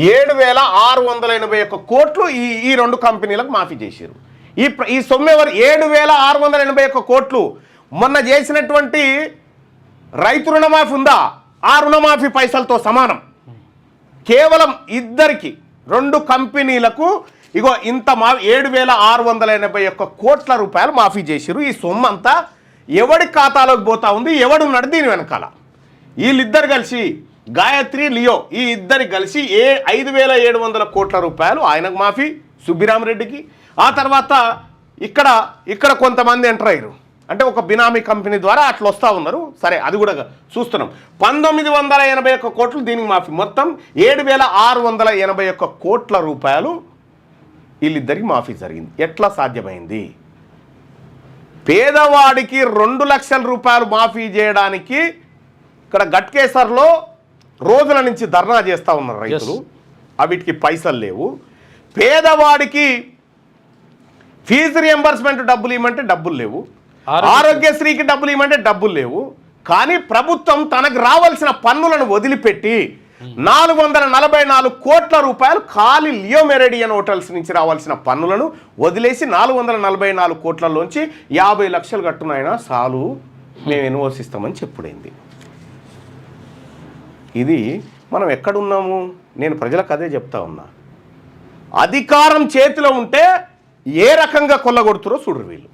7,681 కోట్లు ఈ రెండు కంపెనీలకు మాఫీ చేశారు. ఈ సొమ్ము ఎవరు? 7,681 కోట్లు. మొన్న చేసినటువంటి రైతు రుణమాఫీ ఉందా, ఆ రుణమాఫీ పైసలతో సమానం. కేవలం ఇద్దరికి, రెండు కంపెనీలకు ఇగో ఇంత 7,681 కోట్ల రూపాయలు మాఫీ చేశారు. ఈ సొమ్ము అంతా ఎవడి ఖాతాలోకి పోతా ఉంది, ఎవడున్నాడు దీని వెనకాల? వీళ్ళిద్దరు కలిసి, గాయత్రి, లియో, ఈ ఇద్దరు కలిసి 5,700 కోట్ల రూపాయలు ఆయనకు మాఫీ, సుబ్బిరామరెడ్డికి. ఆ తర్వాత ఇక్కడ కొంతమంది ఎంటర్ అయ్యారు, అంటే ఒక బినామీ కంపెనీ ద్వారా అట్లా వస్తూ ఉన్నారు. సరే, అది కూడా చూస్తున్నాం. 1981 కోట్లు దీనికి మాఫీ. మొత్తం 7,681 కోట్ల రూపాయలు వీళ్ళిద్దరికి మాఫీ జరిగింది. ఎట్లా సాధ్యమైంది? పేదవాడికి 2 లక్షల రూపాయలు మాఫీ చేయడానికి ఇక్కడ గట్కేసర్లో రోజుల నుంచి ధర్నా చేస్తూ ఉన్నారు రైతులు. వీటికి పైసలు లేవు. పేదవాడికి ఫీజు రియంబర్స్మెంట్ డబ్బులు ఇవ్వమంటే డబ్బులు లేవు. ఆరోగ్యశ్రీకి డబ్బులు ఇవ్వమంటే డబ్బులు లేవు. కానీ ప్రభుత్వం తనకు రావాల్సిన పన్నులను వదిలిపెట్టి 444 కోట్ల రూపాయలు ఖాళీ లియో మెరిడియన్ హోటల్స్ నుంచి రావాల్సిన పన్నులను వదిలేసి 444 కోట్లలోంచి 50 లక్షలు కట్టునైనా చాలు, మేము ఎన్ఓసిస్తామని చెప్పుడైంది. ఇది మనం ఎక్కడున్నాము? నేను ప్రజలకు అదే చెప్తా ఉన్నా. అధికారం చేతిలో ఉంటే ఏ రకంగా కొల్లగొడుతురో చూడరు వీళ్ళు.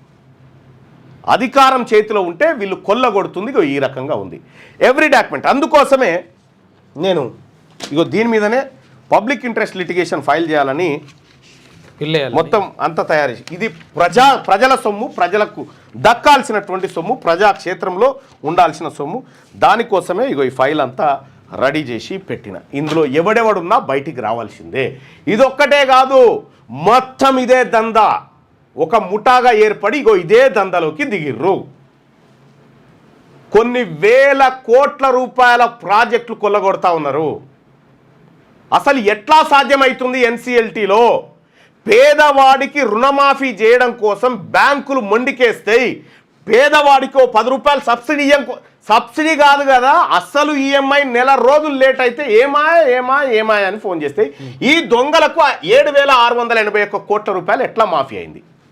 అధికారం చేతిలో ఉంటే వీళ్ళు కొల్లగొడుతుంది ఈ రకంగా ఉంది ఎవ్రీ డాక్యుమెంట్. అందుకోసమే నేను దీని మీదనే పబ్లిక్ ఇంట్రెస్ట్ లిటిగేషన్ ఫైల్ చేయాలని మొత్తం అంతా తయారు చేసి, ఇది ప్రజల సొమ్ము, ప్రజలకు దక్కాల్సినటువంటి సొమ్ము, ప్రజాక్షేత్రంలో ఉండాల్సిన సొమ్ము. దానికోసమే ఈ ఫైల్ అంతా రెడీ చేసి పెట్టిన. ఇందులో ఎవడెవడున్నా బయటికి రావాల్సిందే. ఇదొక్కటే కాదు, మొత్తం ఇదే దందా ఒక ముఠాగా ఏర్పడి ఇదే దందాలోకి దిగిర్రు. కొన్ని వేల కోట్ల రూపాయల ప్రాజెక్టులు కొల్లగొడతా ఉన్నారు. అసలు ఎట్లా సాధ్యమవుతుంది? ఎన్సిఎల్టీలో పేదవాడికి రుణమాఫీ చేయడం కోసం బ్యాంకులు మొండికేస్తాయి. పేదవాడికి 10 రూపాయలు సబ్సిడీ కాదు కదా, అస్సలు ఈఎంఐ నెల రోజులు లేట్ అయితే ఏమాయ అని ఫోన్ చేస్తాయి. ఈ దొంగలకు 7,681 కోట్ల రూపాయలు ఎట్లా మాఫీ అయింది?